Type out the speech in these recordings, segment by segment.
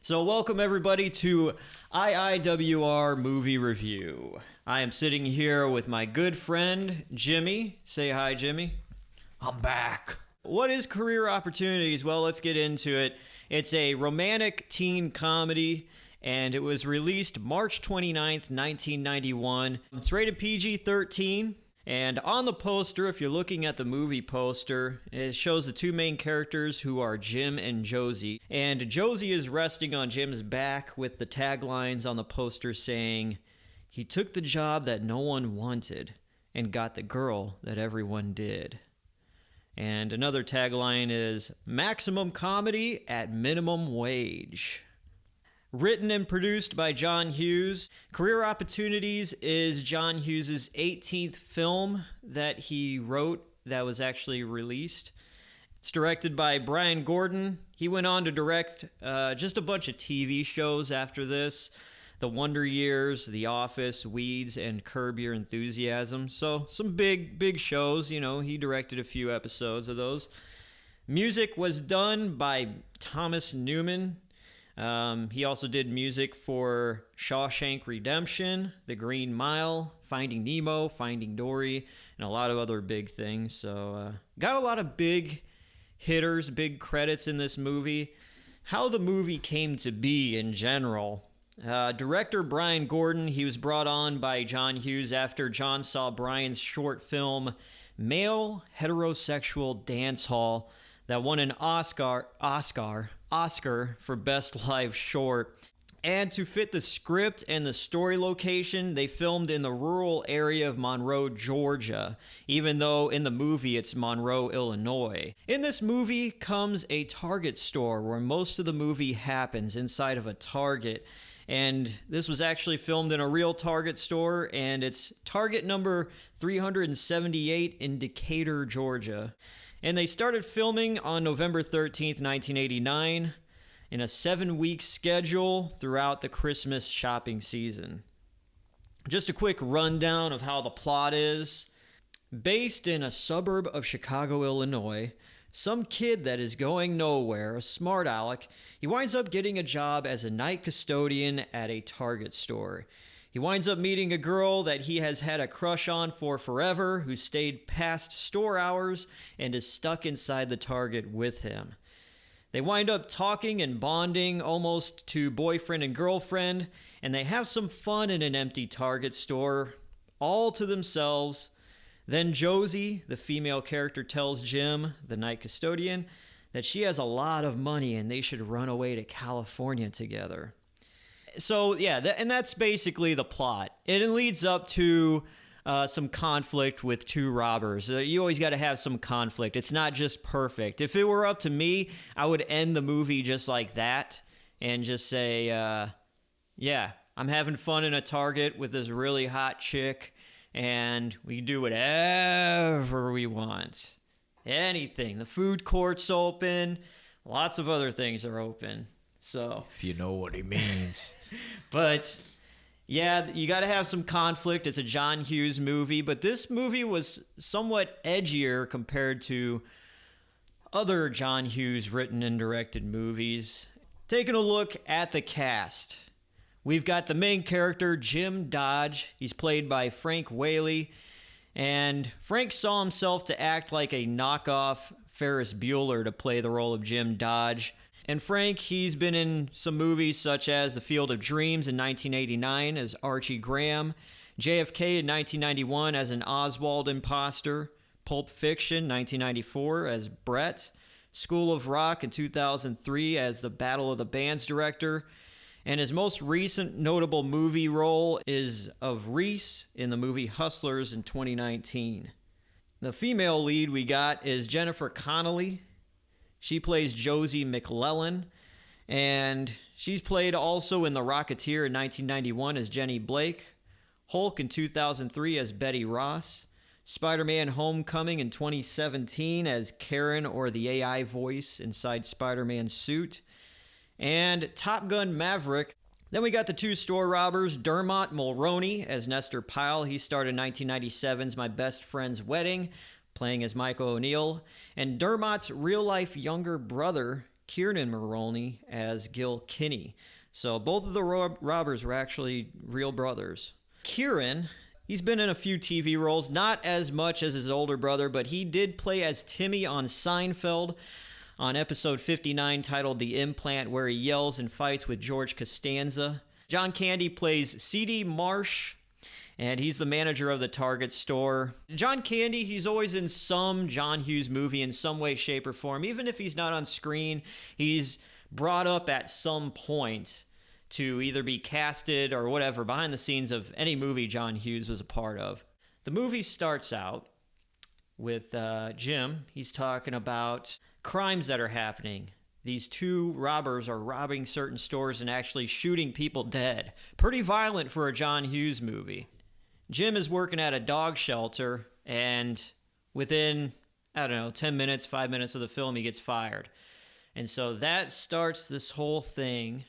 So welcome everybody to IIWR Movie Review. I am sitting here with my good friend, Jimmy. Say hi, Jimmy. I'm back. What is Career Opportunities? Well, let's get into it. It's a romantic teen comedy, and it was released March 29th, 1991. It's rated PG-13. And on the poster, if you're looking at the movie poster, it shows the two main characters who are Jim and Josie. And Josie is resting on Jim's back with the taglines on the poster saying, "He took the job that no one wanted and got the girl that everyone did." And another tagline is, "Maximum comedy at minimum wage." Written and produced by John Hughes. Career Opportunities is John Hughes' 18th film that he wrote that was actually released. It's directed by Brian Gordon. He went on to direct just a bunch of TV shows after this. The Wonder Years, The Office, Weeds, and Curb Your Enthusiasm. So some big shows, he directed a few episodes of those. Music was done by Thomas Newman. He also did music for Shawshank Redemption, The Green Mile, Finding Nemo, Finding Dory, and a lot of other big things. So got a lot of big hitters, big credits in this movie. How the movie came to be in general. Director Brian Gordon, he was brought on by John Hughes after John saw Brian's short film, Male Heterosexual Dance Hall, that won an Oscar for Best Live Short. And to fit the script and the story location, they filmed in the rural area of Monroe, Georgia, even though in the movie it's Monroe, Illinois. In this movie comes a Target store where most of the movie happens inside of a Target. And this was actually filmed in a real Target store, and it's Target number 378 in Decatur, Georgia. And they started filming on November 13th, 1989, in a 7-week schedule throughout the Christmas shopping season. Just a quick rundown of how the plot is. Based in a suburb of Chicago, Illinois, some kid that is going nowhere, a smart aleck, he winds up getting a job as a night custodian at a Target store. He winds up meeting a girl that he has had a crush on for forever, who stayed past store hours and is stuck inside the Target with him. They wind up talking and bonding almost to boyfriend and girlfriend, and they have some fun in an empty Target store, all to themselves. Then Josie, the female character, tells Jim, the night custodian, that she has a lot of money and they should run away to California together. So, yeah, and that's basically the plot. It leads up to some conflict with two robbers. You always got to have some conflict. It's not just perfect. If it were up to me, I would end the movie just like that and just say, yeah, I'm having fun in a Target with this really hot chick, and we do whatever we want. Anything. The food court's open. Lots of other things are open. So, if you know what he means. But yeah, you got to have some conflict. It's a John Hughes movie, but this movie was somewhat edgier compared to other John Hughes written and directed movies. Taking a look at the cast. We've got the main character, Jim Dodge. He's played by Frank Whaley. And Frank saw himself to act like a knockoff Ferris Bueller to play the role of Jim Dodge. And Frank, he's been in some movies such as The Field of Dreams in 1989 as Archie Graham, JFK in 1991 as an Oswald imposter, Pulp Fiction 1994 as Brett, School of Rock in 2003 as the Battle of the Bands director, and his most recent notable movie role is of Reese in the movie Hustlers in 2019. The female lead we got is Jennifer Connelly. She plays Josie McClellan, and she's played also in The Rocketeer in 1991 as Jenny Blake, Hulk in 2003 as Betty Ross, Spider-Man Homecoming in 2017 as Karen, or the AI voice inside Spider-Man's suit, and Top Gun Maverick. Then we got the two store robbers, Dermot Mulroney as Nestor Pyle. He starred in 1997's My Best Friend's Wedding, playing as Michael O'Neill, and Dermot's real-life younger brother, Kieran Mulroney as Gil Kinney. So both of the robbers were actually real brothers. Kieran, he's been in a few TV roles, not as much as his older brother, but he did play as Timmy on Seinfeld on episode 59 titled The Implant, where he yells and fights with George Costanza. John Candy plays C.D. Marsh, and he's the manager of the Target store. John Candy, he's always in some John Hughes movie in some way, shape, or form. Even if he's not on screen, he's brought up at some point to either be casted or whatever behind the scenes of any movie John Hughes was a part of. The movie starts out with Jim. He's talking about crimes that are happening. These two robbers are robbing certain stores and actually shooting people dead. Pretty violent for a John Hughes movie. Jim is working at a dog shelter, and within, 10 minutes, 5 minutes of the film, he gets fired. And so that starts this whole thing,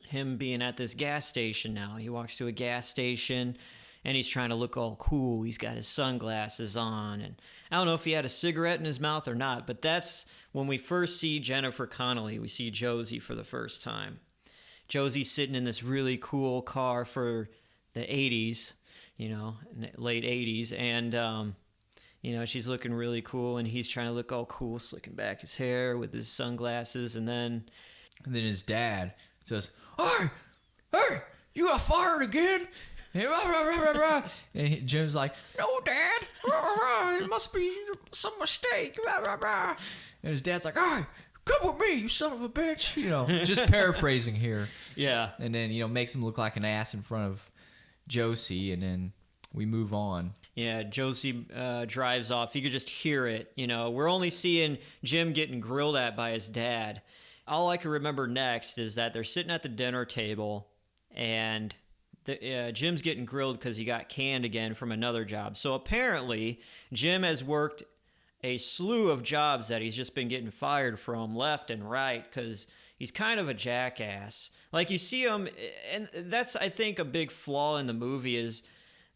him being at this gas station now. He walks to a gas station, and he's trying to look all cool. He's got his sunglasses on, and I don't know if he had a cigarette in his mouth or not, but that's when we first see Jennifer Connelly. We see Josie for the first time. Josie's sitting in this really cool car for the 80s, late 80s, and she's looking really cool, and he's trying to look all cool, slicking back his hair with his sunglasses, and then his dad says, Hey, you got fired again? And Jim's like, no, Dad. It must be some mistake. And his dad's like, all right, come with me, you son of a bitch. Just paraphrasing here. Yeah. And then, makes him look like an ass in front of Josie, and then we move on. Yeah, Josie drives off. You could just hear it. We're only seeing Jim getting grilled at by his dad. All I can remember next is that they're sitting at the dinner table, and Jim's getting grilled because he got canned again from another job. So apparently, Jim has worked a slew of jobs that he's just been getting fired from left and right because he's kind of a jackass. Like, you see him, and that's, I think, a big flaw in the movie is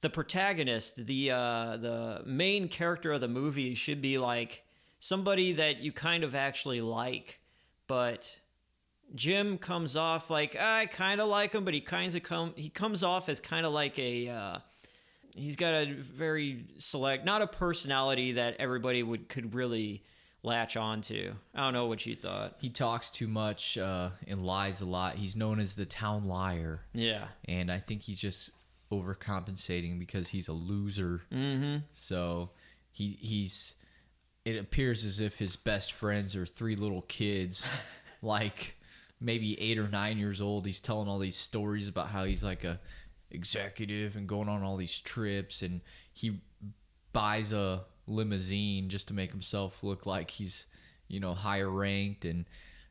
the protagonist, the main character of the movie should be like somebody that you kind of actually like, but Jim comes off like, I kind of like him, but he comes off as kind of like he's got a very select, not a personality that everybody could really latch onto. I don't know what you thought. He talks too much and lies a lot. He's known as the town liar. Yeah. And I think he's just overcompensating because he's a loser. Mm-hmm. So he's it appears as if his best friends are three little kids, like maybe 8 or 9 years old. He's telling all these stories about how he's like a executive and going on all these trips, and he buys a limousine just to make himself look like he's, higher ranked, and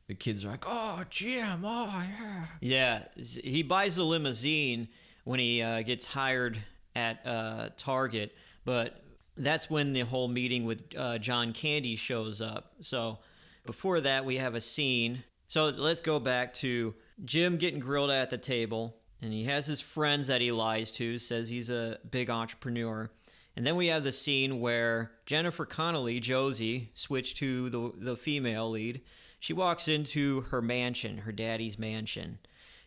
the kids are like, oh, Jim, oh, yeah. Yeah, he buys a limousine when he gets hired at Target, but that's when the whole meeting with John Candy shows up. So before that, we have a scene. So let's go back to Jim getting grilled at the table, and he has his friends that he lies to, says he's a big entrepreneur. And then we have the scene where Jennifer Connelly, Josie, switched to the female lead. She walks into her mansion, her daddy's mansion,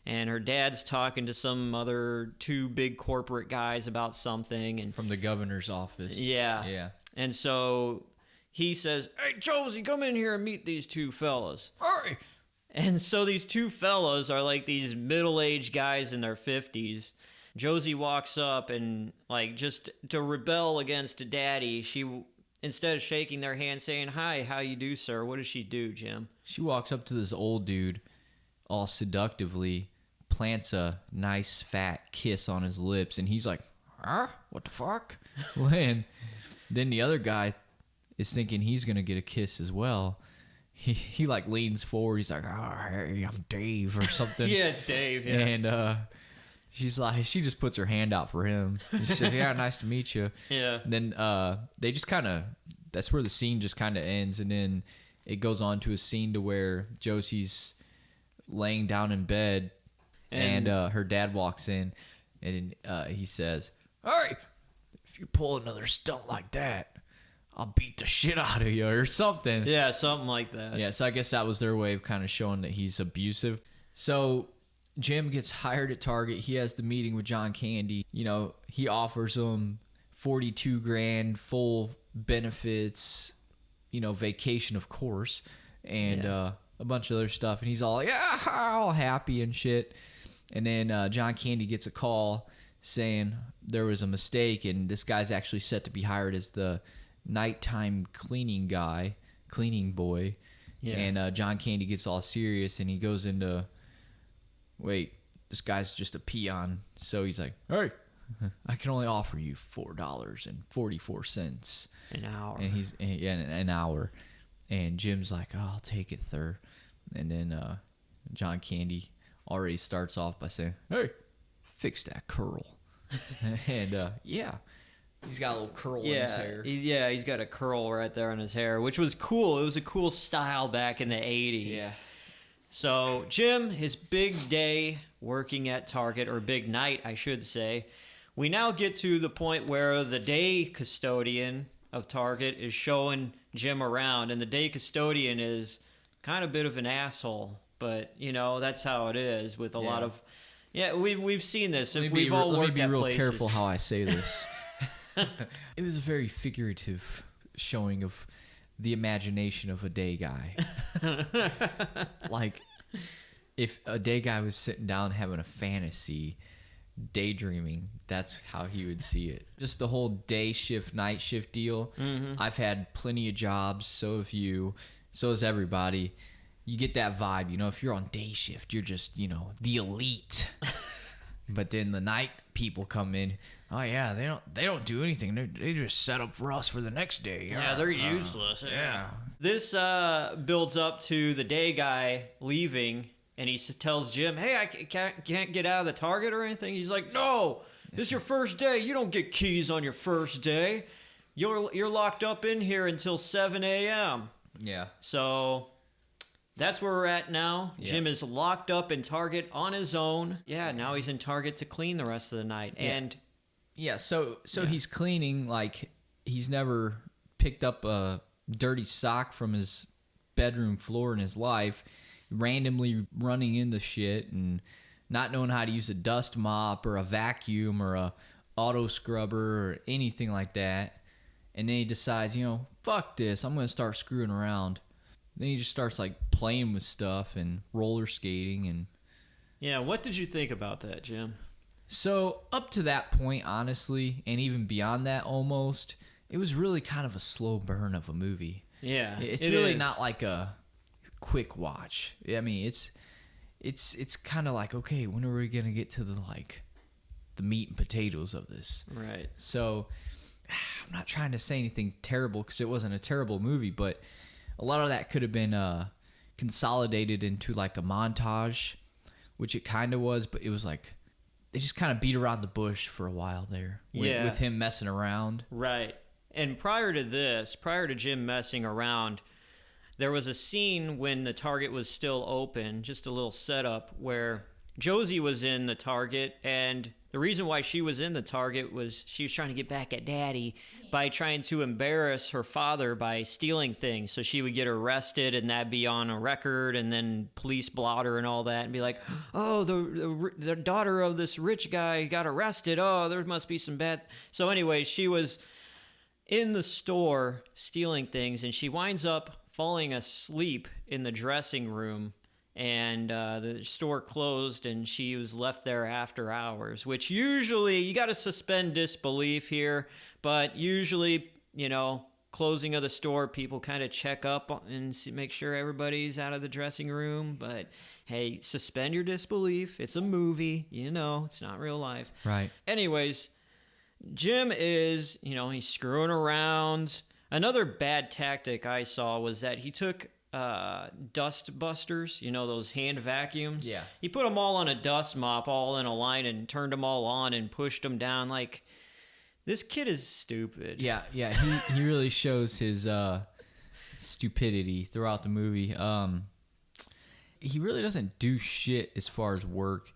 and her dad's talking to some other two big corporate guys about something. And from the governor's office. Yeah. And so he says, hey, Josie, come in here and meet these two fellas. Hurry! And so these two fellas are like these middle-aged guys in their 50s. Josie walks up and, like, just to rebel against Daddy, she, instead of shaking their hand saying, hi, how you do, sir, what does she do, Jim? She walks up to this old dude all seductively, plants a nice fat kiss on his lips, and he's like, huh? What the fuck? And then the other guy is thinking he's going to get a kiss as well. He like leans forward. He's like, oh, hey, I'm Dave or something. Yeah, it's Dave. Yeah. And she's like, she just puts her hand out for him. And she says, yeah, nice to meet you. Yeah. And then they just kind of, that's where the scene just kind of ends. And then it goes on to a scene to where Josie's laying down in bed and her dad walks in and he says, hey, if you pull another stunt like that, I'll beat the shit out of you or something. Yeah, something like that. Yeah, so I guess that was their way of kind of showing that he's abusive. So Jim gets hired at Target. He has the meeting with John Candy. You know, he offers him $42,000, full benefits, you know, vacation, of course, and a bunch of other stuff. And he's all, yeah, all happy and shit. And then John Candy gets a call saying there was a mistake, and this guy's actually set to be hired as the nighttime cleaning boy. Yeah. And John Candy gets all serious, and he goes into, wait, this guy's just a peon. So he's like, hey, I can only offer you $4.44 an hour. And he's an hour. And Jim's like, oh, I'll take it, sir. And then John Candy already starts off by saying, hey, fix that curl. And he's got a little curl in his hair. He's got a curl right there in his hair, which was cool. It was a cool style back in the 80s. Yeah. So Jim, his big day working at Target, or big night, I should say. We now get to the point where the day custodian of Target is showing Jim around, and the day custodian is kind of a bit of an asshole, but you know that's how it is with a lot of. Yeah, we've seen this. We've all worked at places. Let me be real careful how I say this. It was a very figurative showing of the imagination of a day guy. Like, if a day guy was sitting down having a fantasy, daydreaming, that's how he would see it. Just the whole day shift, night shift deal. Mm-hmm. I've had plenty of jobs, so have you, so has everybody. You get that vibe, you know, if you're on day shift, you're just, you know, the elite. But then the night people come in, oh yeah, they don't do anything. They just set up for us for the next day. Yeah, they're useless. Yeah. This builds up to the day guy leaving, and he tells Jim, hey, I can't get out of the Target or anything. He's like, no, this is your first day. You don't get keys on your first day. You're locked up in here until 7 a.m. Yeah. So that's where we're at now. Yeah. Jim is locked up in Target on his own. Yeah, now he's in Target to clean the rest of the night. Yeah. And so he's cleaning like he's never picked up a dirty sock from his bedroom floor in his life, randomly running into shit and not knowing how to use a dust mop or a vacuum or a auto scrubber or anything like that. And then he decides, you know, fuck this, I'm going to start screwing around. Then he just starts like playing with stuff and roller skating and. Yeah, what did you think about that, Jim? So up to that point, honestly, and even beyond that almost, it was really kind of a slow burn of a movie. Yeah, it's really not like a quick watch. I mean, it's kind of like, okay, when are we gonna get to the meat and potatoes of this? Right. So I'm not trying to say anything terrible because it wasn't a terrible movie, but a lot of that could have been consolidated into like a montage, which it kind of was, but it was like they just kind of beat around the bush for a while there with him messing around. Right. And prior to Jim messing around, there was a scene when the Target was still open, just a little setup, where Josie was in the Target, and the reason why she was in the Target was she was trying to get back at Daddy by trying to embarrass her father by stealing things. So she would get arrested, and that'd be on a record, and then police blotter and all that, and be like, oh, the daughter of this rich guy got arrested. Oh, there must be some bad. So anyway, she was in the store stealing things, and she winds up falling asleep in the dressing room, and the store closed, and she was left there after hours, which usually you got to suspend disbelief here, but usually, you know, closing of the store, people kind of check up and make sure everybody's out of the dressing room. But hey, suspend your disbelief. It's a movie, you know, it's not real life. Right. Anyways, Jim is, you know, he's screwing around. Another bad tactic I saw was that he took dust busters, you know, those hand vacuums. Yeah. He put them all on a dust mop, all in a line, and turned them all on and pushed them down. Like, this kid is stupid. Yeah. He really shows his stupidity throughout the movie. He really doesn't do shit as far as work,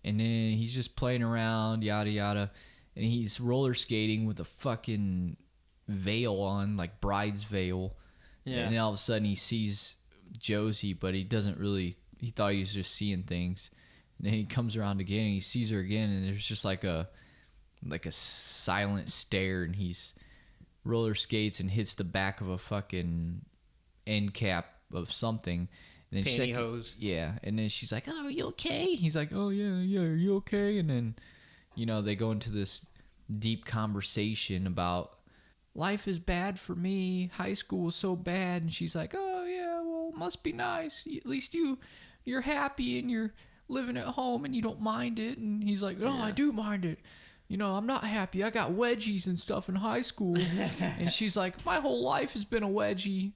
and then he's just playing around, yada yada, and he's roller skating with a fucking veil on, like bride's veil. Yeah. And then all of a sudden he sees Josie, but he doesn't really, he thought he was just seeing things. And then he comes around again and he sees her again, and there's just like a silent stare, and he's roller skates and hits the back of a fucking end cap of something. And then Pantyhose. Yeah. And then she's like, "Oh, are you okay?" He's like, "Oh, yeah, are you okay?" And then, they go into this deep conversation about life is bad for me. High school was so bad. And she's like, "Oh, yeah, well, it must be nice. At least you're happy and you're living at home and you don't mind it." And he's like, "Oh, I do mind it. I'm not happy. I got wedgies and stuff in high school." And she's like, "My whole life has been a wedgie.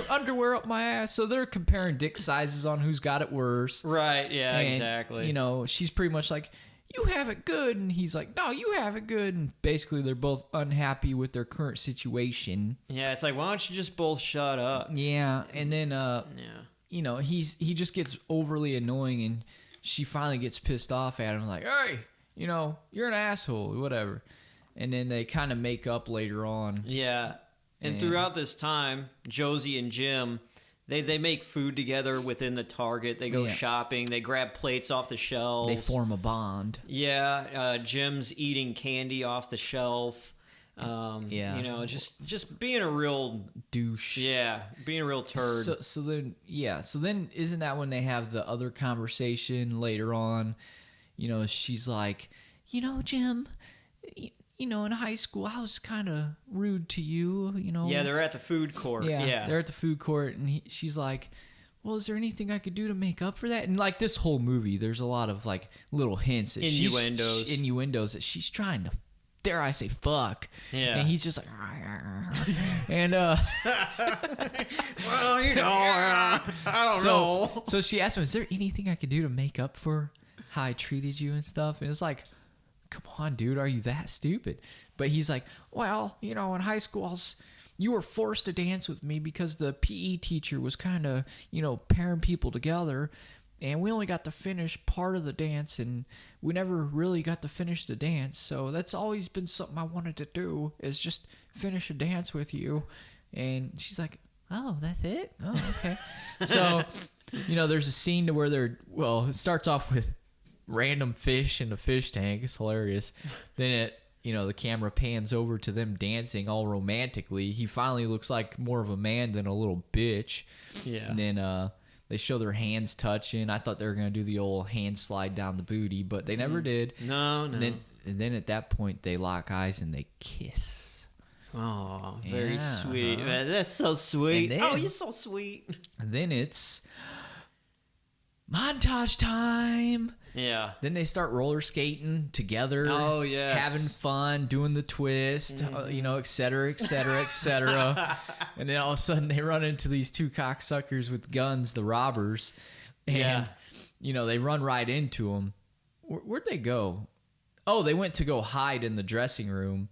Underwear up my ass." So they're comparing dick sizes on who's got it worse. Right, yeah, And, exactly. She's pretty much like, "You have it good." And he's like, "No, you have it good." And basically they're both unhappy with their current situation. Yeah, it's like, why don't you just both shut up? Yeah. And then, Yeah. he just gets overly annoying, and she finally gets pissed off at him, like, "Hey, you're an asshole," whatever. And then they kind of make up later on. Yeah. And throughout this time, Josie and Jim, they make food together within the Target. They go shopping. They grab plates off the shelves. They form a bond. Yeah. Jim's eating candy off the shelf. Just being a real douche. Yeah, being a real turd. So then isn't that when they have the other conversation later on? She's like, "Jim, in high school I was kind of rude to you, Yeah, they're at the food court. Yeah. They're at the food court, and she's like, "Well, is there anything I could do to make up for that?" And like this whole movie, there's a lot of like little hints, that innuendos that she's trying to, dare I say, fuck. Yeah. And he's just like, and well, I don't know. So she asked him, "Is there anything I could do to make up for how I treated you and stuff?" And it's like, come on, dude, are you that stupid? But he's like, "Well, in high school, you were forced to dance with me because the PE teacher was kind of, pairing people together, and we only got to finish part of the dance, and we never really got to finish the dance. So that's always been something I wanted to do, is just finish a dance with you." And she's like, "Oh, that's it? Oh, okay." So, there's a scene to where it starts off with random fish in a fish tank. It's hilarious. Then the camera pans over to them dancing all romantically. He finally looks like more of a man than a little bitch. Yeah. And then they show their hands touching. I thought they were going to do the old hand slide down the booty, but they never did. No. And then at that point, they lock eyes and they kiss. Oh, very sweet. Uh-huh. Man, that's so sweet. Then, you're so sweet. And then it's montage time. Yeah. Then they start roller skating together. Oh, yes. Having fun, doing the twist, et cetera, et cetera, et cetera. And then all of a sudden they run into these two cocksuckers with guns, the robbers. And, they run right into them. Where'd they go? Oh, they went to go hide in the dressing room.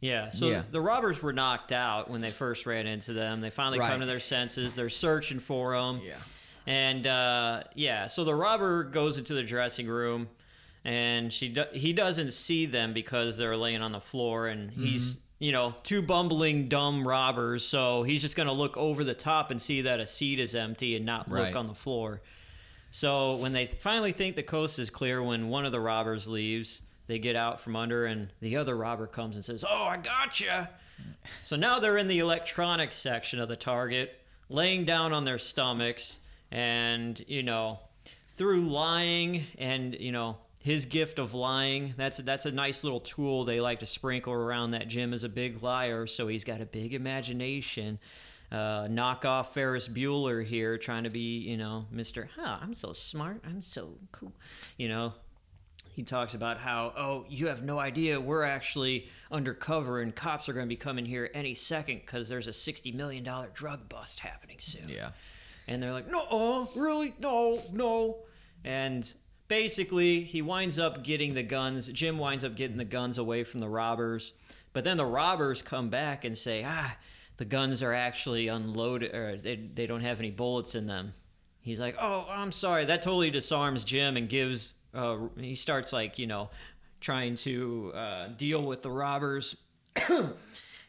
Yeah, so the robbers were knocked out when they first ran into them. They finally come to their senses. They're searching for them. Yeah. And, so the robber goes into the dressing room, and he doesn't see them because they're laying on the floor, and he's, two bumbling, dumb robbers, so he's just going to look over the top and see that a seat is empty and not look on the floor. So when they finally think the coast is clear, when one of the robbers leaves, they get out from under, and the other robber comes and says, "Oh, I gotcha." So now they're in the electronics section of the Target, laying down on their stomachs. And, through lying and, his gift of lying, that's a nice little tool they like to sprinkle around that Jim is a big liar, so he's got a big imagination. Knockoff Ferris Bueller here, trying to be, Mr. I'm so smart, I'm so cool. He talks about how, you have no idea, we're actually undercover and cops are going to be coming here any second because there's a $60 million drug bust happening soon. Yeah. And they're like, "No, really? No." And basically, he winds up getting the guns. Jim winds up getting the guns away from the robbers. But then the robbers come back and say, the guns are actually unloaded, or they don't have any bullets in them. He's like, "Oh, I'm sorry." That totally disarms Jim and gives, he starts trying to deal with the robbers.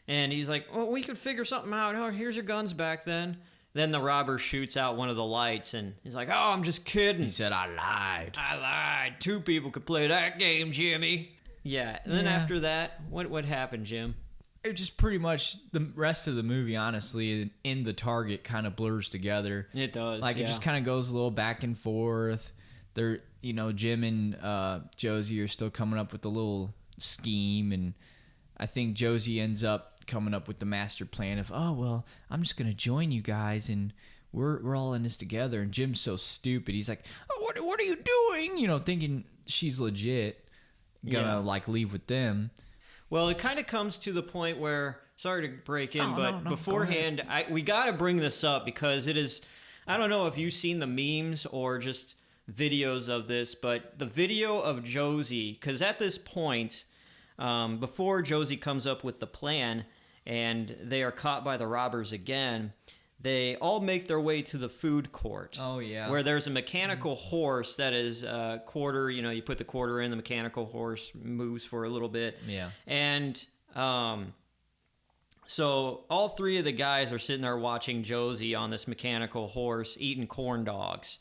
And he's like, well, we could figure something out. Oh, here's your guns back then. Then the robber shoots out one of the lights, and he's like, oh, I'm just kidding. He said, I lied. I lied. 2 people could play that game, Jimmy. Yeah, and then after that, what happened, Jim? It just pretty much, the rest of the movie, honestly, in the target kind of blurs together. It does, Like, it just kind of goes a little back and forth. They're, Jim and Josie are still coming up with a little scheme, and I think Josie ends up coming up with the master plan of, oh, well, I'm just going to join you guys, and we're all in this together. And Jim's so stupid. He's like, oh, what are you doing? Thinking she's legit gonna, leave with them. Well, it kind of comes to the point where, sorry to break in, but no, beforehand, we got to bring this up because it is, I don't know if you've seen the memes or just videos of this, but the video of Josie, because at this point, before Josie comes up with the plan and they are caught by the robbers again, they all make their way to the food court. Oh, yeah. Where there's a mechanical horse that is a quarter, you put the quarter in, the mechanical horse moves for a little bit. Yeah. And so all 3 of the guys are sitting there watching Josie on this mechanical horse eating corn dogs.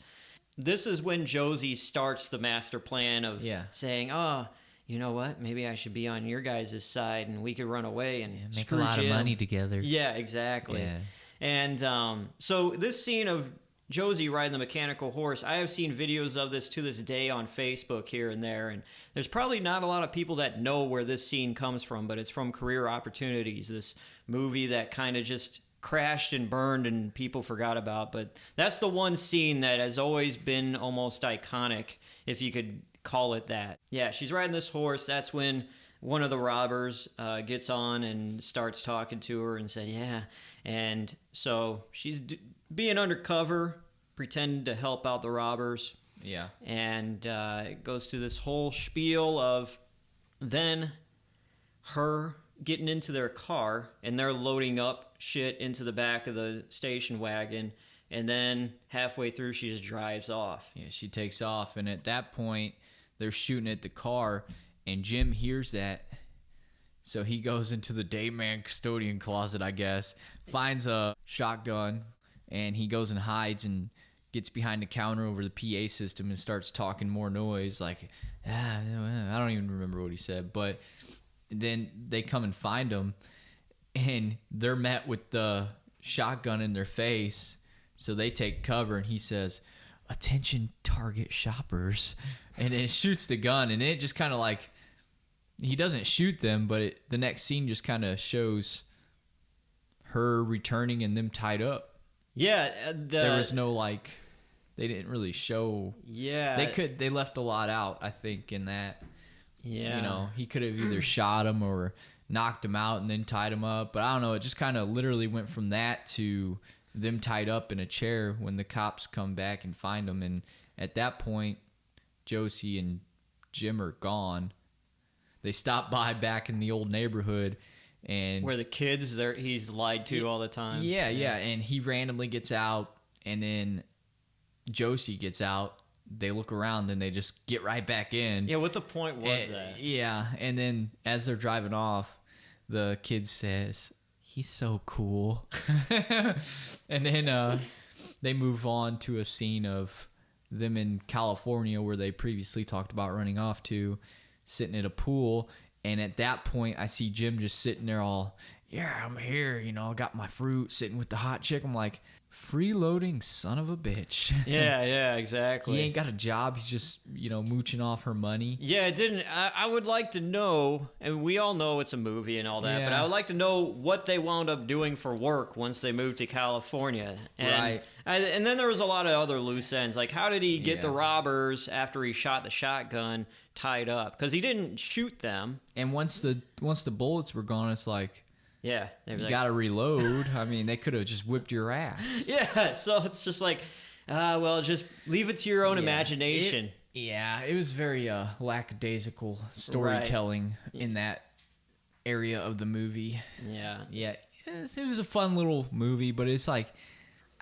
This is when Josie starts the master plan of saying, oh, you know what? Maybe I should be on your guys' side and we could run away and make screw a lot Jim. of money together. Yeah, exactly. Yeah. And so this scene of Josie riding the mechanical horse, I have seen videos of this to this day on Facebook here and there, and there's probably not a lot of people that know where this scene comes from, but it's from Career Opportunities, this movie that kind of just crashed and burned and people forgot about. But that's the one scene that has always been almost iconic, if you could call it that. Yeah, she's riding this horse. That's when one of the robbers gets on and starts talking to her and said, yeah. And so she's being undercover, pretending to help out the robbers. Yeah. And it goes through this whole spiel of then her getting into their car and they're loading up shit into the back of the station wagon. And then halfway through, she just drives off. Yeah, she takes off. And at that point, they're shooting at the car. And Jim hears that. So he goes into the dayman custodian closet, I guess, finds a shotgun, and he goes and hides and gets behind the counter over the PA system and starts talking more noise. Like, I don't even remember what he said. But then they come and find him, and they're met with the shotgun in their face. So they take cover, and he says, "Attention target shoppers," and then shoots the gun, and it just kind of like, he doesn't shoot them, but the next scene just kind of shows her returning and them tied up. Yeah, there was no they didn't really show. Yeah, they left a lot out, I think, in that. Yeah, he could have either shot him or knocked him out and then tied him up, but I don't know. It just kind of literally went from that to them tied up in a chair when the cops come back and find them, and at that point, Josie and Jim are gone. They stop by back in the old neighborhood, and where the kids he's lied to all the time. Yeah, and he randomly gets out, and then Josie gets out. They look around, and they just get right back in. Yeah, what the point was that? Yeah, and then as they're driving off, the kid says, "He's so cool," and then they move on to a scene of them in California where they previously talked about running off to, sitting at a pool. And at that point, I see Jim just sitting there all, yeah, I'm here, I got my fruit, sitting with the hot chick. I'm like, freeloading son of a bitch. Yeah, exactly. He ain't got a job. He's just, mooching off her money. Yeah, it didn't. I would like to know, and we all know it's a movie and all that, but I would like to know what they wound up doing for work once they moved to California. And, right. And then there was a lot of other loose ends. Like, how did he get the robbers after he shot the shotgun tied up? Because he didn't shoot them. And once the bullets were gone, it's like, yeah, they were you gotta reload. I mean, they could have just whipped your ass. Yeah, so it's just like, well, just leave it to your own imagination. It was very lackadaisical storytelling in that area of the movie. Yeah. It was a fun little movie, but it's like,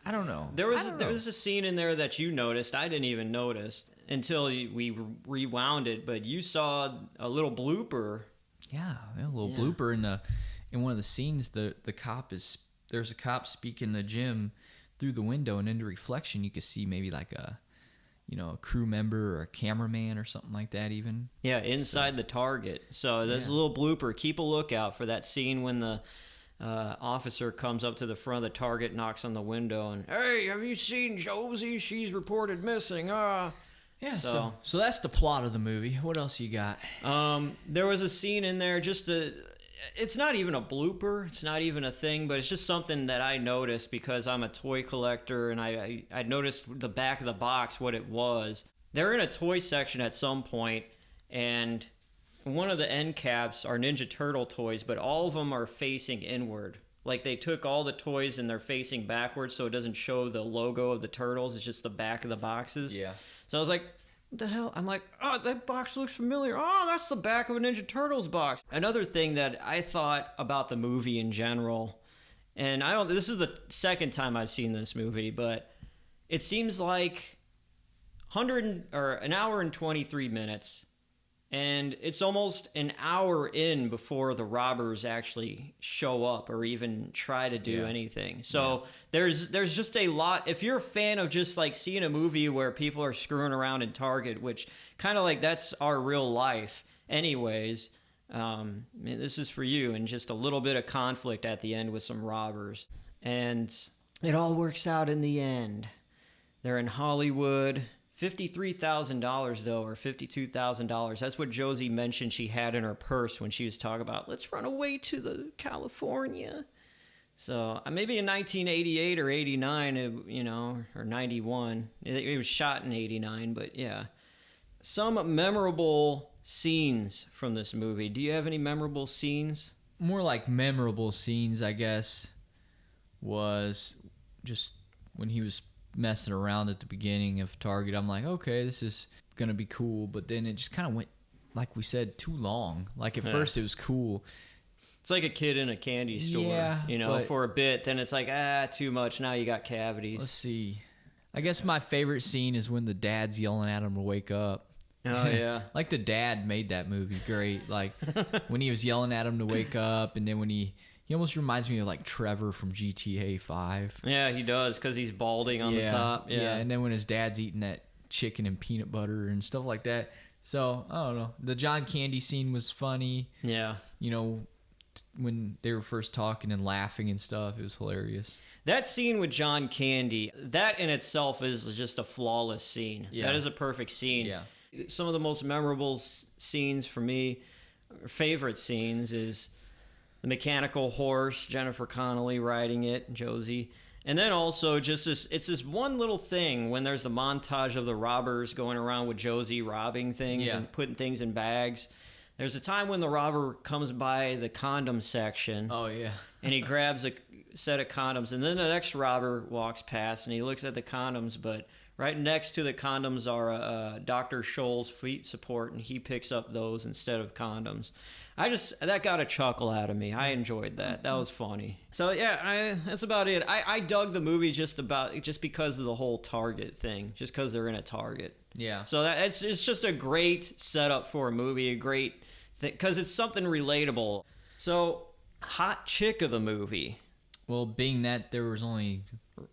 I don't know. There was a scene in there that you noticed. I didn't even notice until we rewound it, but you saw a little blooper. Yeah, a little blooper in one of the scenes, there's a cop speaking in the gym through the window, and in the reflection you could see maybe like a crew member or a cameraman or something like that even. Yeah, inside the target. So there's a little blooper. Keep a lookout for that scene when the officer comes up to the front of the target, knocks on the window, and, "Hey, have you seen Josie? She's reported missing." Yeah, so that's the plot of the movie. What else you got? There was a scene in there, it's not even a blooper, it's not even a thing, but it's just something that I noticed because I'm a toy collector, and I noticed the back of the box, what it was. They're in a toy section at some point, and one of the end caps are Ninja Turtle toys, but all of them are facing inward. Like, they took all the toys and they're facing backwards, so it doesn't show the logo of the turtles. It's just the back of the boxes. Yeah. So I was like, what the hell? I'm like, oh, that box looks familiar. Oh, that's the back of a Ninja Turtles box. Another thing that I thought about the movie in general, and this is the second time I've seen this movie, but it seems like an hour and 23 minutes. And it's almost an hour in before the robbers actually show up or even try to do anything. So there's just a lot. If you're a fan of just like seeing a movie where people are screwing around in Target, which kind of like that's our real life anyways, this is for you. And just a little bit of conflict at the end with some robbers. And it all works out in the end. They're in Hollywood. $53,000 though, or $52,000. That's what Josie mentioned she had in her purse when she was talking about, let's run away to the California. So maybe in 1988 or 89, or 91. It was shot in 89, but yeah. Some memorable scenes from this movie. Do you have any memorable scenes? More like memorable scenes, I guess, was just when he was messing around at the beginning of Target. I'm like, okay, this is gonna be cool, but then it just kind of went, like we said, too long. Like at first it was cool. It's like a kid in a candy store, for a bit, then it's like, too much, now you got cavities. Let's see, I guess my favorite scene is when the dad's yelling at him to wake up. Oh yeah. Like the dad made that movie great. Like when he was yelling at him to wake up, and then when he almost reminds me of like Trevor from GTA 5. Yeah, he does, because he's balding on the top. Yeah, and then when his dad's eating that chicken and peanut butter and stuff like that. So, I don't know. The John Candy scene was funny. Yeah. When they were first talking and laughing and stuff, it was hilarious. That scene with John Candy, that in itself is just a flawless scene. Yeah. That is a perfect scene. Yeah. Some of the most memorable scenes for me, favorite scenes, is the mechanical horse, Jennifer Connelly riding it, Josie. And then also just it's this one little thing when there's a montage of the robbers going around with Josie robbing things and putting things in bags. There's a time when the robber comes by the condom section. Oh, yeah. And he grabs a set of condoms. And then the next robber walks past and he looks at the condoms, but right next to the condoms are Dr. Scholl's feet support, and he picks up those instead of condoms. That got a chuckle out of me. I enjoyed that. That was funny. So yeah, that's about it. I dug the movie just because of the whole Target thing, just because they're in a Target. Yeah. So it's just a great setup for a movie, a great thing, because it's something relatable. So, hot chick of the movie. Well, being that there was only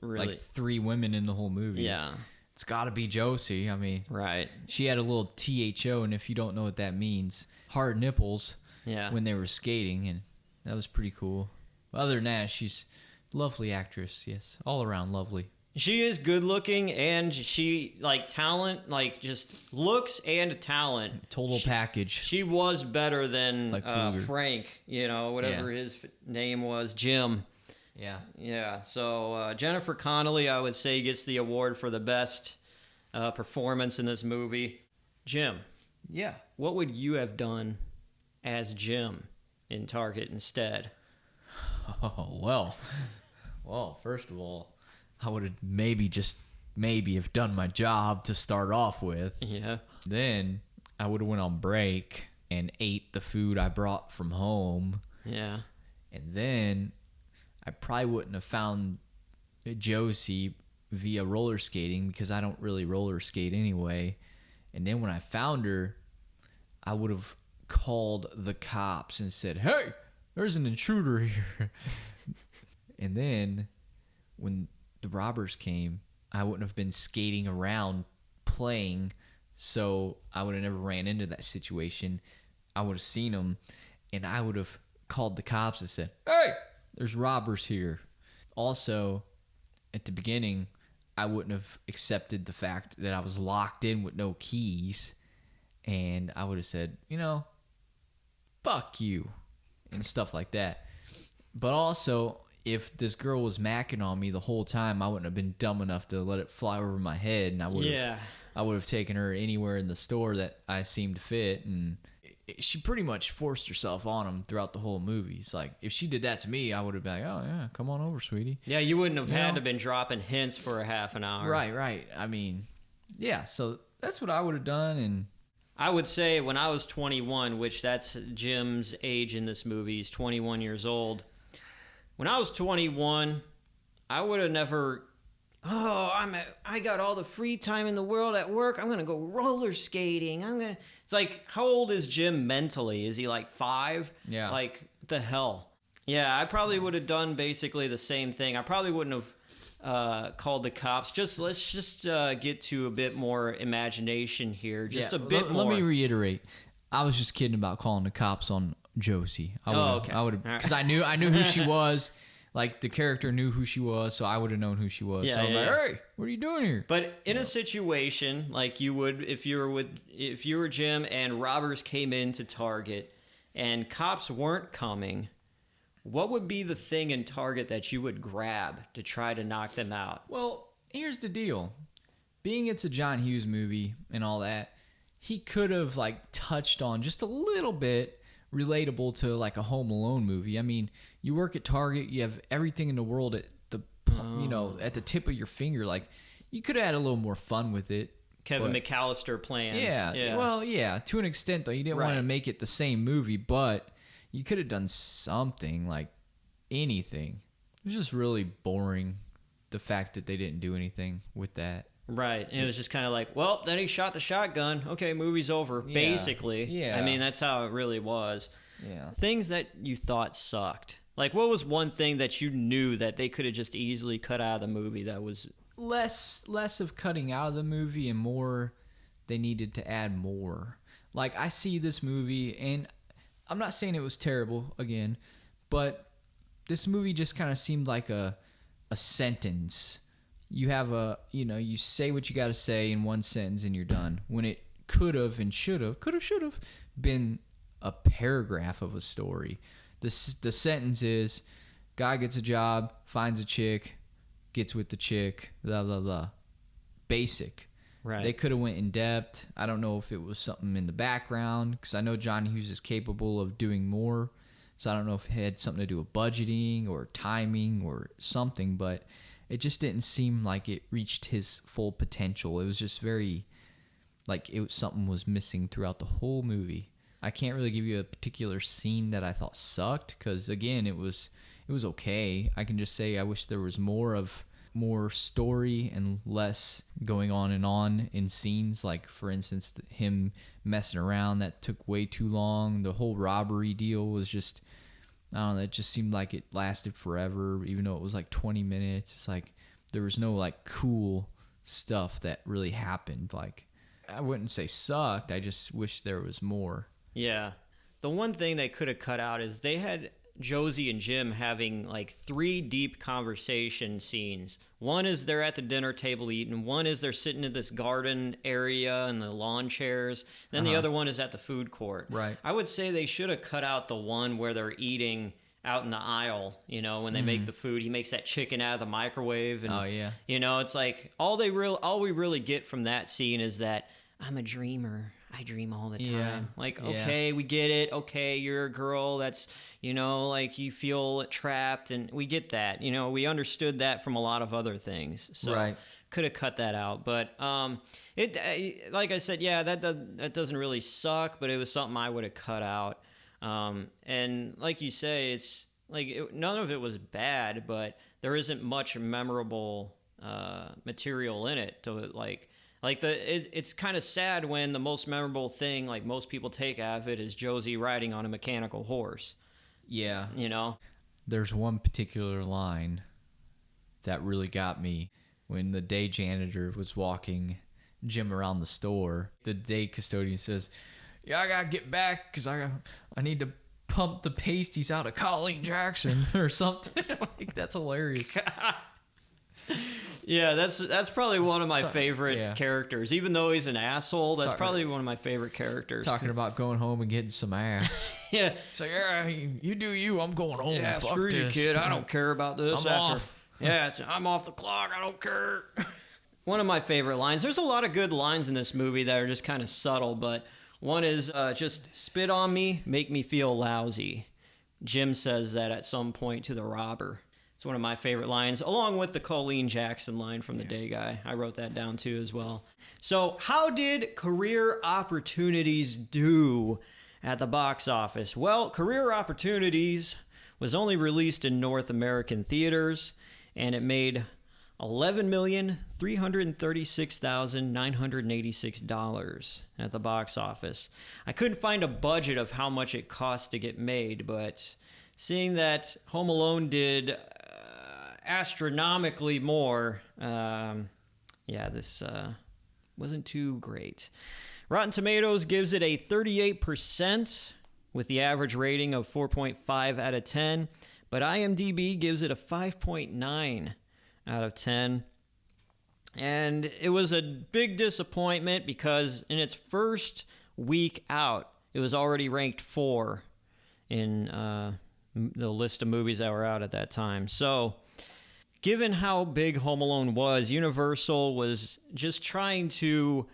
like 3 women in the whole movie. Yeah. It's got to be Josie. I mean, right. She had a little THO, and if you don't know what that means, hard nipples. Yeah. When they were skating, and that was pretty cool. Other than that, she's a lovely actress. Yes, all around lovely. She is good looking, and she talent, just looks and talent. Total package. She was better than Frank, whatever his name was, Jim. Yeah. Yeah. So Jennifer Connelly, I would say, gets the award for the best performance in this movie. Jim. Yeah. What would you have done as Jim in Target instead? Oh, well, first of all, I would have maybe have done my job to start off with. Yeah. Then I would have went on break and ate the food I brought from home. Yeah. And then I probably wouldn't have found Josie via roller skating, because I don't really roller skate anyway. And then when I found her, I would have called the cops and said, "Hey, there's an intruder here. And then when the robbers came, I wouldn't have been skating around playing, so I would have never ran into that situation. I would have seen them, and I would have called the cops and said, "Hey, there's robbers here." Also, at the beginning, I wouldn't have accepted the fact that I was locked in with no keys, and I would have said, fuck you, and stuff like that. But also, if this girl was macking on me the whole time, I wouldn't have been dumb enough to let it fly over my head, and I would have taken her anywhere in the store that I seemed fit, and she pretty much forced herself on him throughout the whole movie. It's like, if she did that to me, I would have been like, "Oh yeah, come on over, sweetie." Yeah, you wouldn't have had to been dropping hints for a half an hour. Right. I mean, yeah, so that's what I would have done. And I would say when I was 21, which that's Jim's age in this movie, he's 21 years old. When I was 21, I would have never, I got all the free time in the world at work. I'm going to go roller skating. It's like, how old is Jim mentally? Is he like 5? Yeah. Like, what the hell? Yeah, I probably would have done basically the same thing. I probably wouldn't have called the cops. Let's just get to a bit more imagination here. Just a bit more. Let me reiterate. I was just kidding about calling the cops on Josie. Okay. I would have, because I knew who she was. Like, the character knew who she was, so I would have known who she was. So I'm like, "Hey, what are you doing here?" But in a situation like you would if you were Jim and robbers came into Target and cops weren't coming, what would be the thing in Target that you would grab to try to knock them out? Well, here's the deal. Being it's a John Hughes movie and all that, he could have like touched on just a little bit relatable to like a Home Alone movie. I mean, you work at Target, you have everything in the world at the at the tip of your finger. Like, you could have had a little more fun with it. Kevin McAllister plans. Yeah. Well, yeah, to an extent though. You didn't want to make it the same movie, but you could have done something, like anything. It was just really boring, the fact that they didn't do anything with that. Right. And it was just kind of like, well, then he shot the shotgun. Okay, movie's over. Yeah. Basically. Yeah. I mean, that's how it really was. Yeah. Things that you thought sucked. Like, what was one thing that you knew that they could have just easily cut out of the movie that was... Less of cutting out of the movie and more they needed to add more. Like, I see this movie, and I'm not saying it was terrible, again, but this movie just kind of seemed like a sentence. You have you say what you got to say in one sentence and you're done. When it could have and should have been a paragraph of a story. The sentence is, guy gets a job, finds a chick, gets with the chick, blah, blah, blah. Basic. Right. They could have went in depth. I don't know if it was something in the background, because I know John Hughes is capable of doing more. So I don't know if it had something to do with budgeting or timing or something, but it just didn't seem like it reached his full potential. It was just very, like, something was missing throughout the whole movie. I can't really give you a particular scene that I thought sucked, because again, it was okay. I can just say I wish there was more story and less going on in scenes. Like, for instance, him messing around, that took way too long. The whole robbery deal was just, I don't know, it just seemed like it lasted forever, even though it was like 20 minutes. It's like there was no like cool stuff that really happened. Like, I wouldn't say sucked, I just wish there was more. Yeah. The one thing they could have cut out is they had Josie and Jim having like 3 deep conversation scenes. One is they're at the dinner table eating. One is they're sitting in this garden area and the lawn chairs. Then the other one is at the food court. Right. I would say they should have cut out the one where they're eating out in the aisle, when they make the food. He makes that chicken out of the microwave. And, oh, yeah. It's like all we really get from that scene is that I'm a dreamer. I dream all the time. Yeah. Like, okay, we get it. Okay, you're a girl that's, like you feel trapped, and we get that. We understood that from a lot of other things. So could have cut that out. But like I said, yeah, that doesn't really suck, but it was something I would have cut out. And like you say, it's like none of it was bad, but there isn't much memorable material in it to it's kind of sad when the most memorable thing, like most people take out of it, is Josie riding on a mechanical horse. Yeah. You know? There's one particular line that really got me when the day janitor was walking Jim around the store. The day custodian says, "Yeah, I gotta get back because I need to pump the pasties out of Colleen Jackson," or something. Like, that's hilarious. Yeah, that's probably one of my favorite characters. Even though he's an asshole, that's probably one of my favorite characters. Talking about going home and getting some ass. Yeah. So, yeah, you do you. I'm going home. Yeah, Fuck screw this. you, kid. I don't care about this. I'm off. Yeah, I'm off the clock. I don't care. One of my favorite lines. There's a lot of good lines in this movie that are just kind of subtle, but one is just spit on me, make me feel lousy. Jim says that at some point to the robber. It's one of my favorite lines, along with the Colleen Jackson line from The Day Guy. I wrote that down too as well. So how did Career Opportunities do at the box office? Well, Career Opportunities was only released in North American theaters, and it made $11,336,986 at the box office. I couldn't find a budget of how much it cost to get made, but seeing that Home Alone did astronomically more, this wasn't too great. Rotten Tomatoes gives it a 38% with the average rating of 4.5 out of 10, but IMDb gives it a 5.9 out of 10. And it was a big disappointment because in its first week out, it was already ranked 4 in the list of movies that were out at that time. So, given how big Home Alone was, Universal was just trying to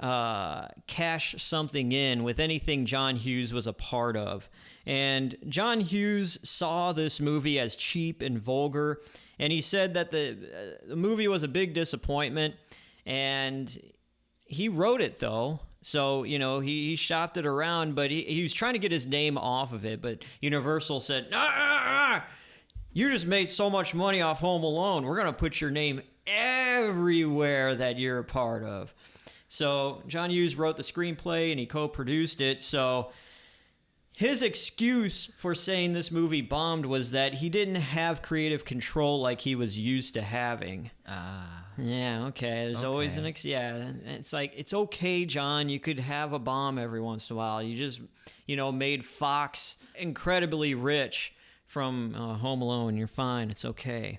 cash something in with anything John Hughes was a part of. And John Hughes saw this movie as cheap and vulgar, and he said that the movie was a big disappointment, and he wrote it, though. So, he shopped it around, but he was trying to get his name off of it, but Universal said, nah, you just made so much money off Home Alone. We're going to put your name everywhere that you're a part of. So John Hughes wrote the screenplay and he co-produced it. So his excuse for saying this movie bombed was that he didn't have creative control like he was used to having. Yeah, okay. There's always an it's like, it's okay, John. You could have a bomb every once in a while. You just, made Fox incredibly rich from Home Alone. You're fine. It's okay.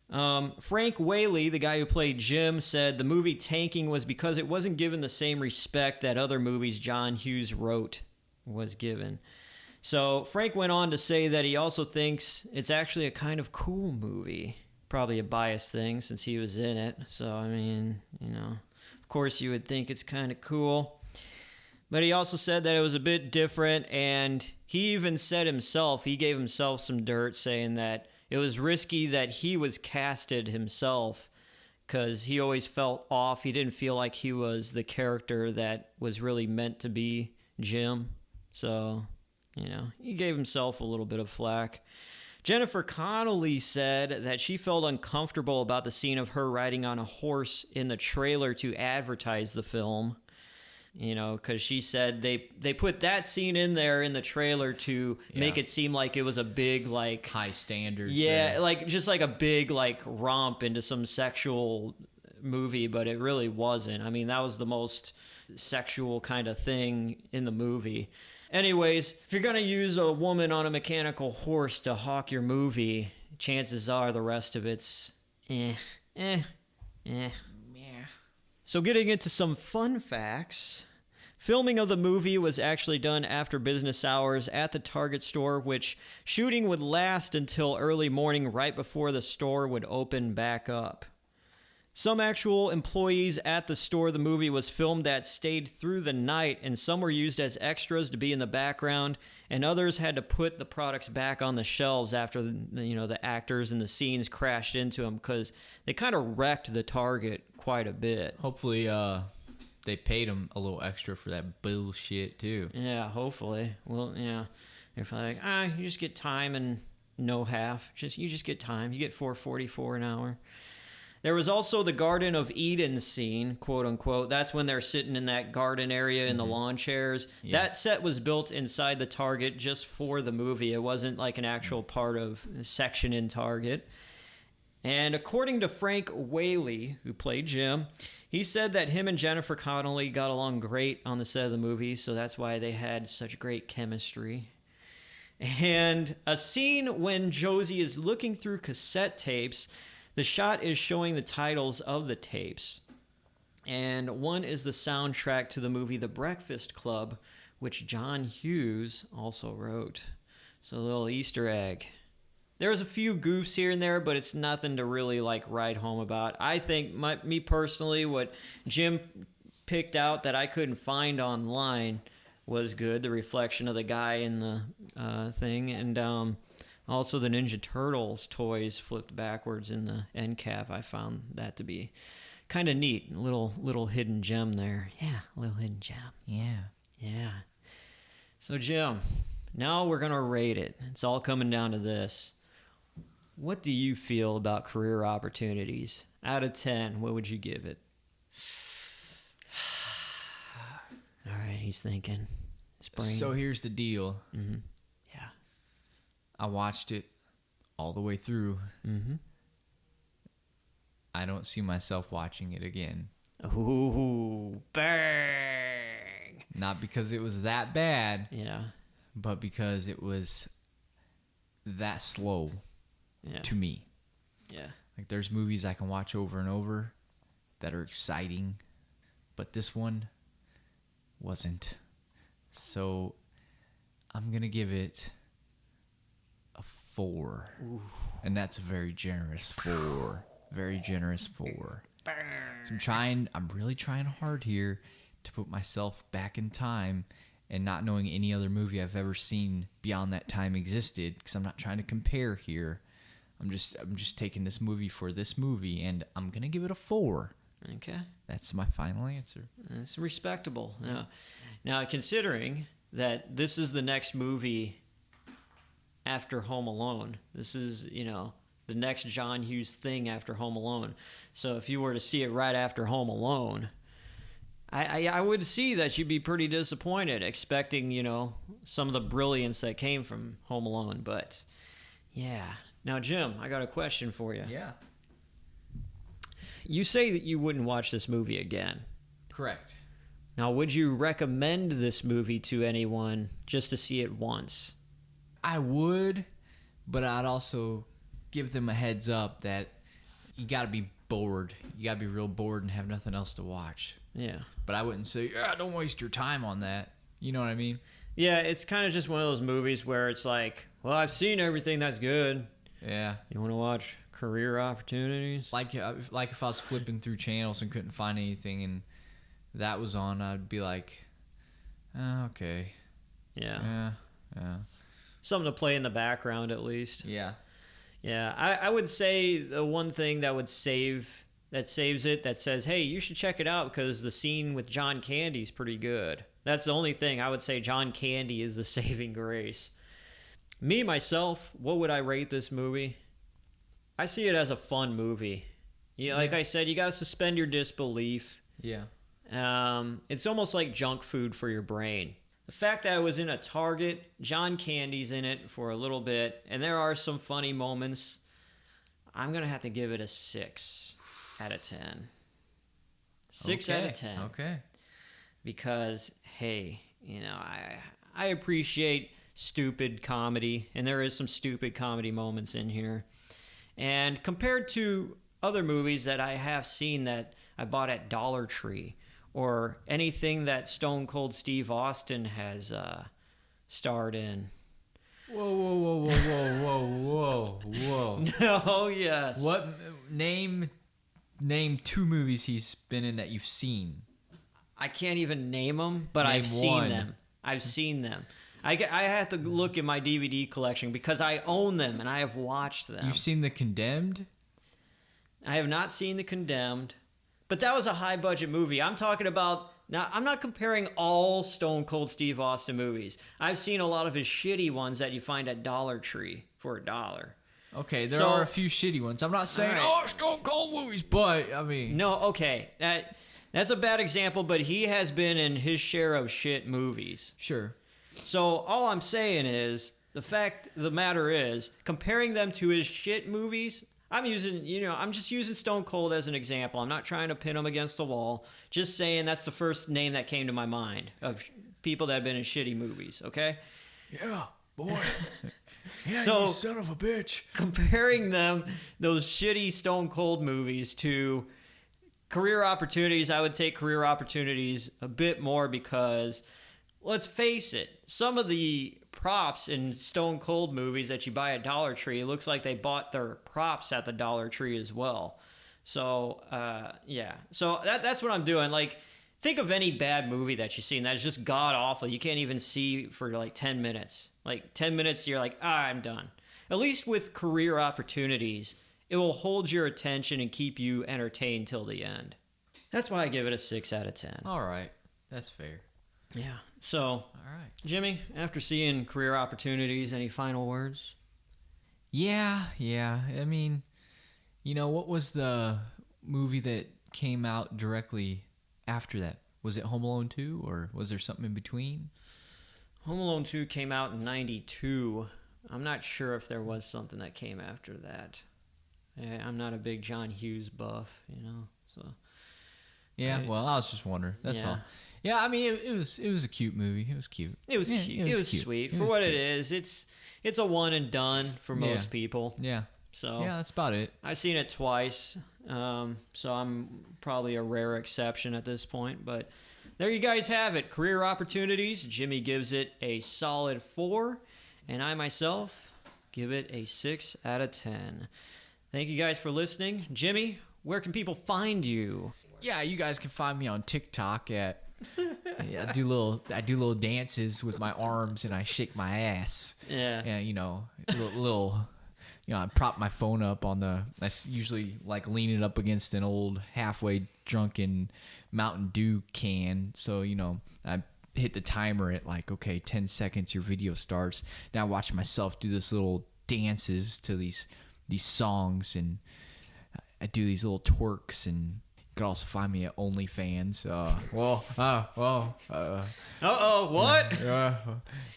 Frank Whaley, the guy who played Jim, said the movie tanking was because it wasn't given the same respect that other movies John Hughes wrote was given. So Frank went on to say that he also thinks it's actually a kind of cool movie. Probably a biased thing since he was in it. So, of course you would think it's kind of cool. But he also said that it was a bit different, and he even said himself, he gave himself some dirt saying that it was risky that he was casted himself because he always felt off. He didn't feel like he was the character that was really meant to be Jim. So, he gave himself a little bit of flack. Jennifer Connelly said that she felt uncomfortable about the scene of her riding on a horse in the trailer to advertise the film. Because she said they put that scene in there in the trailer to make it seem like it was a big, like... high standards. Yeah, just like a big, romp into some sexual movie, but it really wasn't. I mean, that was the most sexual kind of thing in the movie. Anyways, if you're going to use a woman on a mechanical horse to hawk your movie, chances are the rest of it's So getting into some fun facts, filming of the movie was actually done after business hours at the Target store, which shooting would last until early morning right before the store would open back up. Some actual employees at the store the movie was filmed at stayed through the night, and some were used as extras to be in the background, and others had to put the products back on the shelves after the actors and the scenes crashed into them because they kind of wrecked the Target quite a bit. Hopefully they paid them a little extra for that bullshit too. Yeah, hopefully. Well, yeah. If like, you just get time and no half. You just get time. You get $4.44 an hour. There was also the Garden of Eden scene, quote unquote. That's when they're sitting in that garden area in the lawn chairs. Yeah. That set was built inside the Target just for the movie. It wasn't like an actual part of a section in Target. And according to Frank Whaley, who played Jim, he said that him and Jennifer Connelly got along great on the set of the movie, so that's why they had such great chemistry. And a scene when Josie is looking through cassette tapes, the shot is showing the titles of the tapes. And one is the soundtrack to the movie The Breakfast Club, which John Hughes also wrote. So a little Easter egg. There's a few goofs here and there, but it's nothing to really like write home about. I think me personally, what Jim picked out that I couldn't find online was good. The reflection of the guy in the thing, and also the Ninja Turtles toys flipped backwards in the end cap. I found that to be kind of neat. A little hidden gem there. Yeah, a little hidden gem. Yeah. So Jim, now we're gonna rate it. It's all coming down to this. What do you feel about Career Opportunities? Out of 10, what would you give it? All right, he's thinking. His brain. So here's the deal. Mm-hmm. Yeah. I watched it all the way through. Mm-hmm. I don't see myself watching it again. Ooh, bang! Not because it was that bad, Yeah. but because it was that slow to me. Yeah. Like there's movies I can watch over and over that are exciting, but this one wasn't. So I'm going to give it a 4. Ooh. And that's a very generous 4. Very generous 4. So I'm really trying hard here to put myself back in time, and not knowing any other movie I've ever seen beyond that time existed, because I'm not trying to compare here. I'm just taking this movie for this movie, and I'm going to give it a 4. Okay. That's my final answer. It's respectable. Now, considering that this is the next movie after Home Alone, this is, the next John Hughes thing after Home Alone. So if you were to see it right after Home Alone, I would see that you'd be pretty disappointed, expecting, some of the brilliance that came from Home Alone. But, yeah. Now, Jim, I got a question for you. Yeah. You say that you wouldn't watch this movie again. Correct. Now, would you recommend this movie to anyone just to see it once? I would, but I'd also give them a heads up that you got to be bored. You got to be real bored and have nothing else to watch. Yeah. But I wouldn't say, don't waste your time on that. You know what I mean? Yeah, it's kind of just one of those movies where it's like, well, I've seen everything that's good. Yeah. You want to watch Career Opportunities? Like if I was flipping through channels and couldn't find anything and that was on, I'd be like, okay. Yeah. Yeah. Something to play in the background at least. Yeah. Yeah. I would say the one thing that saves it, that says, hey, you should check it out because the scene with John Candy is pretty good. That's the only thing I would say. John Candy is the saving grace. Me, myself, what would I rate this movie? I see it as a fun movie. Like I said, you got to suspend your disbelief. Yeah. It's almost like junk food for your brain. The fact that it was in a Target, John Candy's in it for a little bit, and there are some funny moments. I'm going to have to give it a 6 out of 10. 6 out of 10. Okay. Because, hey, I appreciate stupid comedy, and there is some stupid comedy moments in here. And compared to other movies that I have seen that I bought at Dollar Tree, or anything that Stone Cold Steve Austin has starred in. Whoa. No, yes. What name 2 movies he's been in that you've seen? I can't even name them, but Name I've seen one. them. I've seen them. I have to look at my DVD collection because I own them and I have watched them. You've seen The Condemned? I have not seen The Condemned, but that was a high budget movie. I'm talking about, now I'm not comparing all Stone Cold Steve Austin movies. I've seen a lot of his shitty ones that you find at Dollar Tree for $1. Okay, there are a few shitty ones. I'm not saying, Stone Cold movies, but, I mean... No, okay. That's a bad example, but he has been in his share of shit movies. Sure. So all I'm saying is, the fact of the matter is, comparing them to his shit movies, I'm just using Stone Cold as an example. I'm not trying to pin him against the wall. Just saying that's the first name that came to my mind of people that have been in shitty movies, okay? Yeah, boy. Yeah, so, you son of a bitch. Comparing those shitty Stone Cold movies to career opportunities, I would take career opportunities a bit more because, let's face it, some of the props in Stone Cold movies that you buy at Dollar Tree, it looks like they bought their props at the Dollar Tree as well. So, yeah. So that's what I'm doing. Like, think of any bad movie that you've seen that's just god-awful. You can't even see for, like, 10 minutes. Like, 10 minutes, you're like, I'm done. At least with career opportunities, it will hold your attention and keep you entertained till the end. That's why I give it a 6 out of 10. All right. That's fair. Yeah. So, all right. Jimmy, after seeing career opportunities, any final words? Yeah. I mean, what was the movie that came out directly after that? Was it Home Alone 2, or was there something in between? Home Alone 2 came out in 92. I'm not sure if there was something that came after that. I'm not a big John Hughes buff, so... Yeah, well, I was just wondering. That's all. Yeah, I mean, it was a cute movie. It was cute. It was cute. It was sweet. For what it is, it's a one and done for most people. Yeah. So yeah, that's about it. I've seen it twice, so I'm probably a rare exception at this point. But there you guys have it. Career opportunities. Jimmy gives it a solid 4, and I myself give it a 6 out of 10. Thank you guys for listening. Jimmy, where can people find you? Yeah, you guys can find me on TikTok at I do little dances with my arms and I shake my ass. Yeah. And I prop my phone up I usually like lean it up against an old halfway drunken Mountain Dew can. So, I hit the timer at 10 seconds your video starts. Now I watch myself do this little dances to these songs, and I do these little twerks, and you can also find me at OnlyFans. What?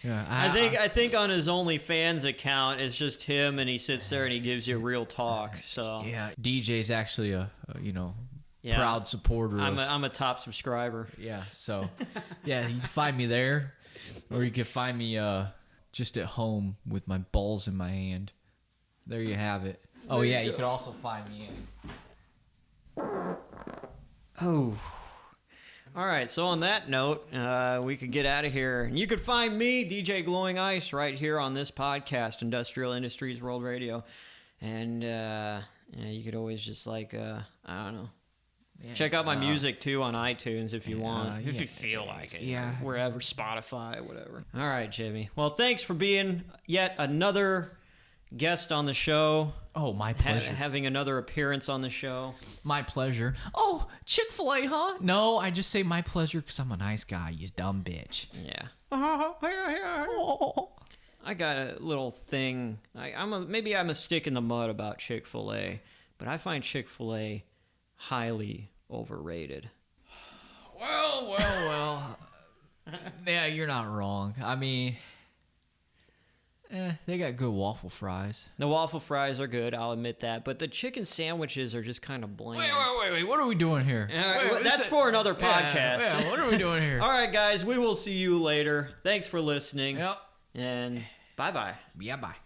Yeah. I think on his OnlyFans account, it's just him, and he sits there and he gives you real talk. So yeah, DJ's actually a proud supporter. I'm a top subscriber. Yeah, so yeah, you can find me there, or you can find me just at home with my balls in my hand. There you have it. Oh yeah, you can also find me in. Oh. All right, so on that note, we could get out of here. You could find me, DJ Glowing Ice, right here on this podcast, Industrial Industries World Radio. And you could always just I don't know, check out my music too on iTunes if you want, if you feel like it. Yeah. Wherever, Spotify, whatever. All right, Jimmy. Well, thanks for being yet another guest on the show. Oh, my pleasure. Having another appearance on the show. My pleasure. Oh, Chick-fil-A, huh? No, I just say my pleasure because I'm a nice guy, you dumb bitch. Yeah. I got a little thing. Maybe I'm a stick in the mud about Chick-fil-A, but I find Chick-fil-A highly overrated. Well. Yeah, you're not wrong. I mean... they got good waffle fries. The waffle fries are good, I'll admit that. But the chicken sandwiches are just kind of bland. Wait. What are we doing here? That's for another podcast. Yeah, what are we doing here? All right, guys. We will see you later. Thanks for listening. Yep. And bye-bye. Yeah, bye.